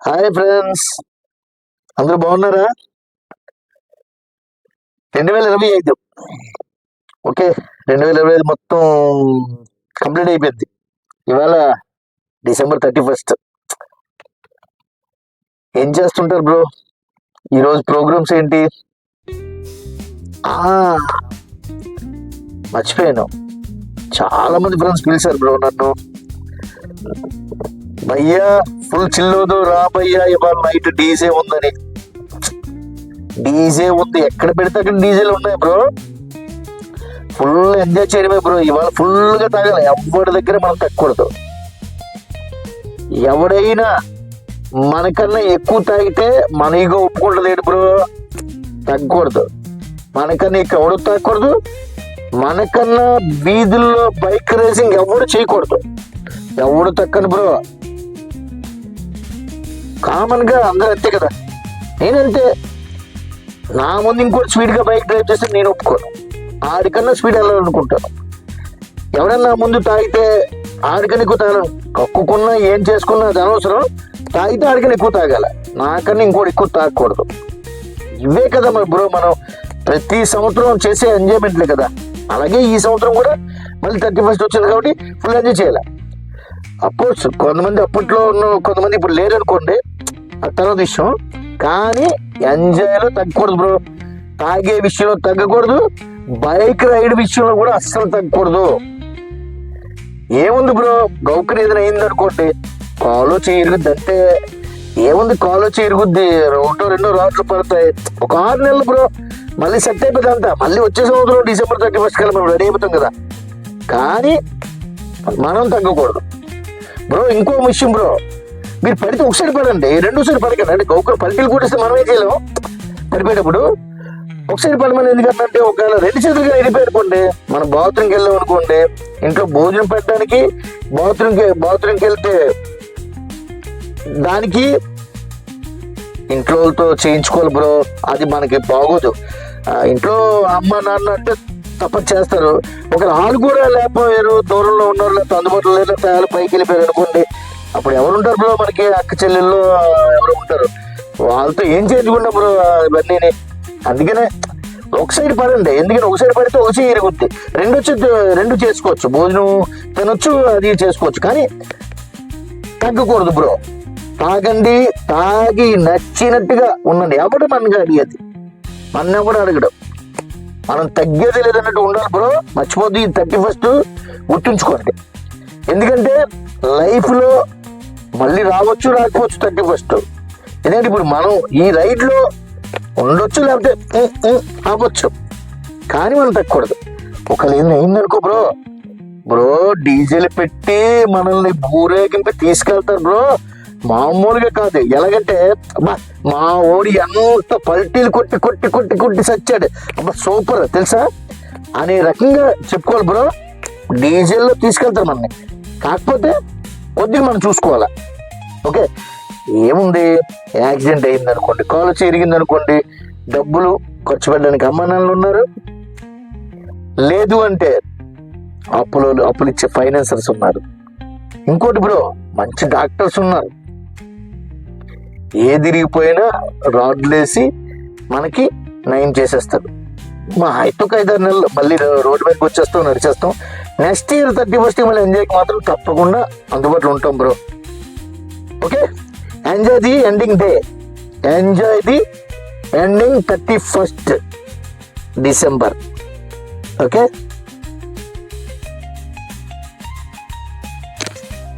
Hi friends, అందరూ బాగున్నారా? 2025 okay. 2025 మొత్తం కంప్లీట్ అయిపోయింది. ఇవాళ December 31. ఏం చేస్తుంటారు బ్రో? ఈరోజు ప్రోగ్రామ్స్ ఏంటి? ఆ మర్చిపోయాను, చాలా మంది ఫ్రెండ్స్ పిలిచారు బ్రో నన్ను. భయ్యా ఫుల్ చిల్లోదు రా భయ్యా, ఇవాళ నైట్ డీజే ఉందని. డీజే ఉంది, ఎక్కడ పెడితే అక్కడ డీజేలు ఉన్నాయి బ్రో. ఫుల్ ఎంజాయ్ చేయడమే బ్రో. ఇవాళ ఫుల్ గా తాగాలి, ఎవరి దగ్గర మనం తగ్గకూడదు. ఎవడైనా మనకన్నా ఎక్కువ తాగితే మన ఈగో ఒప్పుకుంటలేదు బ్రో, తగ్గకూడదు. మనకన్నా ఎక్కువ ఎవడు తాగకూడదు, మనకన్నా వీధుల్లో బైక్ రేసింగ్ ఎవడు చేయకూడదు, ఎవడు తక్కను బ్రో. కామన్ గా అందరూ అంతే కదా, నేనంతే. నా ముందు ఇంకోటి స్పీడ్ గా బైక్ డ్రైవ్ చేస్తే నేను ఒప్పుకోను, ఆడికన్నా స్పీడ్ వెళ్ళాలనుకుంటాను. ఎవడన్నా ముందు తాగితే ఆడికన్నా ఎక్కువ తాగలను. కక్కుకున్నా ఏం చేసుకున్నా అది అనవసరం. తాగితే ఆడికన్నా ఎక్కువ తాగాల, నాకన్నా ఇంకోటి ఎక్కువ తాగకూడదు. ఇవే కదా మరి బ్రో మనం ప్రతి సంవత్సరం చేసే ఎంజాయ్మెంట్లే కదా. అలాగే ఈ సంవత్సరం కూడా మళ్ళీ 31 వచ్చింది కాబట్టి ఫుల్ ఎంజాయ్ చేయాలి. అఫ్కోర్స్ కొంతమంది అప్పట్లో ఉన్న కొంతమంది ఇప్పుడు లేరనుకోండి, అది తర్వాత విషయం. కానీ ఎంజాయ్లో తగ్గకూడదు బ్రో. తాగే విషయంలో తగ్గకూడదు, బైక్ రైడ్ విషయంలో కూడా అస్సలు తగ్గకూడదు. ఏముంది బ్రో, గౌకర్ ఏదైనా అయింది అనుకోండి, కాలో చేయరుగుద్ది అంటే. ఏముంది, కాలో చేయరుగుద్ది, రెండో రాట్లు పడతాయి. ఒక 6 నెలలు బ్రో, మళ్ళీ సెట్ అయిపోతుంది అంతా. మళ్ళీ వచ్చే సంవత్సరం December 31 కల్లా మనం రెడీ అయిపోతాం కదా. కానీ మనం తగ్గకూడదు బ్రో. ఇంకో విషయం బ్రో, మీరు పడితే ఒకసారి పడండి, రెండోసారి పడకండి. అంటే గౌకర్ పల్టీలు కూడిస్తే మనం ఏం చేయలేము. పడిపోయేటప్పుడు ఒకసారి పడమని ఎందుకంటే, ఒకవేళ 2 చేతులుగా వెళ్ళిపోయాడుకోండి, మనం బాత్రూమ్కి వెళ్ళాం అనుకోండి, ఇంట్లో భోజనం పెట్టడానికి బాత్రూమ్కి వెళ్తే దానికి ఇంట్లోతో చేయించుకోవాలి బ్రో. అది మనకి బాగోదు. ఇంట్లో అమ్మ నాన్న అంటే తప్పని చేస్తారు. ఒకవేళ వాళ్ళు కూడా లేకపోయారు, దూరంలో ఉన్నారు, లేకపోతే అందుబాటులో లేదు, వాళ్ళు పైకి వెళ్ళిపోయారు అనుకోండి, అప్పుడు ఎవరు ఉంటారు బ్రో? మనకి అక్క చెల్లెళ్ళు ఎవరు ఉంటారు? వాళ్ళతో ఏం చేయించుకుంటాం బ్రో ఇవన్నీ. అందుకనే ఒక సైడ్ పడండి. ఎందుకంటే ఒక సైడ్ పడితే ఒక చేయి ఇరుగుద్ది, రెండు చేసుకోవచ్చు, భోజనం తినొచ్చు, అది చేసుకోవచ్చు. కానీ తగ్గకూడదు బ్రో. తాగండి, తాగి నచ్చినట్టుగా ఉండండి. ఎవడు మనగా అడిగేది, మన ఎవడు అడగడం. మనం తగ్గేది లేదన్నట్టు ఉండాలి బ్రో. మర్చిపోద్దు, ఈ 31 గుర్తుంచుకోండి. ఎందుకంటే లైఫ్లో మళ్ళీ రావచ్చు రాకపోవచ్చు 31. ఎందుకంటే ఇప్పుడు మనం ఈ రైడ్లో ఉండొచ్చు, లేకపోతే అవ్వచ్చు, కానీ మనం తగ్గకూడదు. ఒకవేళ ఏం అయిందనుకో బ్రో, డీజిల్ పెట్టి మనల్ని ఊరేగింపి తీసుకెళ్తారు బ్రో. మామూలుగా కాదు. ఎలాగంటే మా ఓడి ఎంత పల్టీలు కొట్టి కొట్టి కొట్టి కొట్టి సచ్చాడు, అబ్బా సూపర్ తెలుసా అనే రకంగా చెప్పుకోవాలి బ్రో. డీజిల్లో తీసుకెళ్తారు మనల్ని, కాకపోతే కొద్దిగా మనం చూసుకోవాలా. ఓకే, ఏముంది, యాక్సిడెంట్ అయింది అనుకోండి, కాలు చిరిగింది అనుకోండి, డబ్బులు ఖర్చు పెట్టడానికి అమ్మ నాన్నలు ఉన్నారు. లేదు అంటే అప్పులు ఇచ్చే ఫైనాన్సర్స్ ఉన్నారు. ఇంకోటి బ్రో, మంచి డాక్టర్స్ ఉన్నారు. ఏ తిరిగిపోయినా రాడ్లేసి మనకి నయం చేసేస్తారు. మా హైతొక 5-6 నెలలు మళ్ళీ రోడ్డు మీదకి వచ్చేస్తాం, నడిచేస్తాం. నెక్స్ట్ ఇయర్ 31 మళ్ళీ ఎంజాయ్కి మాత్రం తప్పకుండా అందుబాటులో ఉంటాం bro. Okay, enjoy the ending day, enjoy the ending 31 December. Okay,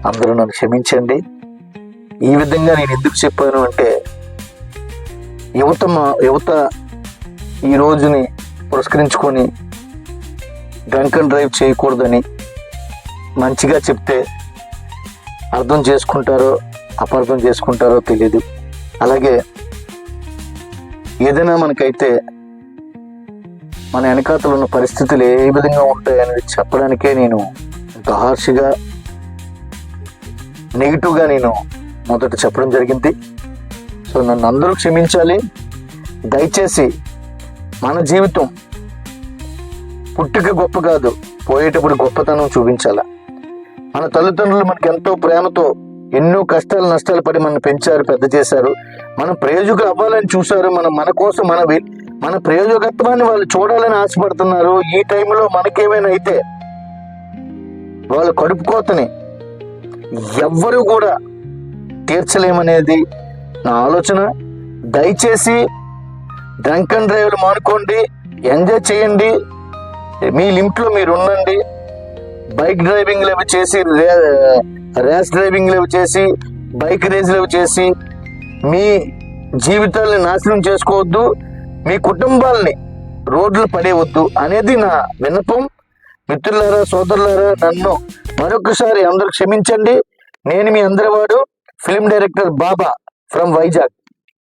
అందరూ నన్ను క్షమించండి. ఈ విధంగా నేను ఎందుకు చెప్పాను అంటే, యువత ఈ రోజుని పురస్కరించుకొని డ్రంక్ అండ్ డ్రైవ్ చేయకూడదని మంచిగా చెప్తే అర్థం చేసుకుంటారో అపార్థం చేసుకుంటారో తెలియదు. అలాగే ఏదైనా మనకైతే మన వెనకాతలు ఉన్న పరిస్థితులు ఏ విధంగా ఉంటాయనేది చెప్పడానికే నేను ఇంత హార్ష్గా నెగిటివ్గా నేను మొదట చెప్పడం జరిగింది. సో నన్ను అందరూ క్షమించాలి. దయచేసి మన జీవితం పుట్టుక గొప్ప కాదు, పోయేటప్పుడు గొప్పతనం చూపించాల. మన తల్లిదండ్రులు మనకి ఎంతో ప్రేమతో ఎన్నో కష్టాలు నష్టాలు పడి మనం పెంచారు, పెద్ద చేశారు. మనం ప్రయోజకులు అవ్వాలని చూశారు. మన కోసం మన ప్రయోజకత్వాన్ని వాళ్ళు చూడాలని ఆశపడుతున్నారు. ఈ టైంలో మనకేమైనా అయితే వాళ్ళు కడుపు కోతని ఎవ్వరూ కూడా తీర్చలేమనేది నా ఆలోచన. దయచేసి డ్రంక్ అండ్ డ్రైవ్లు మానుకోండి, ఎంజాయ్ చేయండి, మీ లిమిట్లో మీరు ఉండండి. బైక్ డ్రైవింగ్లు అవి చేసి, ర్యాష్ డ్రైవింగ్లు అవి చేసి, బైక్ రేసులు అవి చేసి మీ జీవితాల్ని నాశనం చేసుకోవద్దు, మీ కుటుంబాలని రోడ్లు పడేయవద్దు అనేది నా విన్నపం. మిత్రులారా, సోదరులారా, నన్ను మరొకసారి అందరూ క్షమించండి. నేను మీ అందరివాడు, film director Baba from Vizag.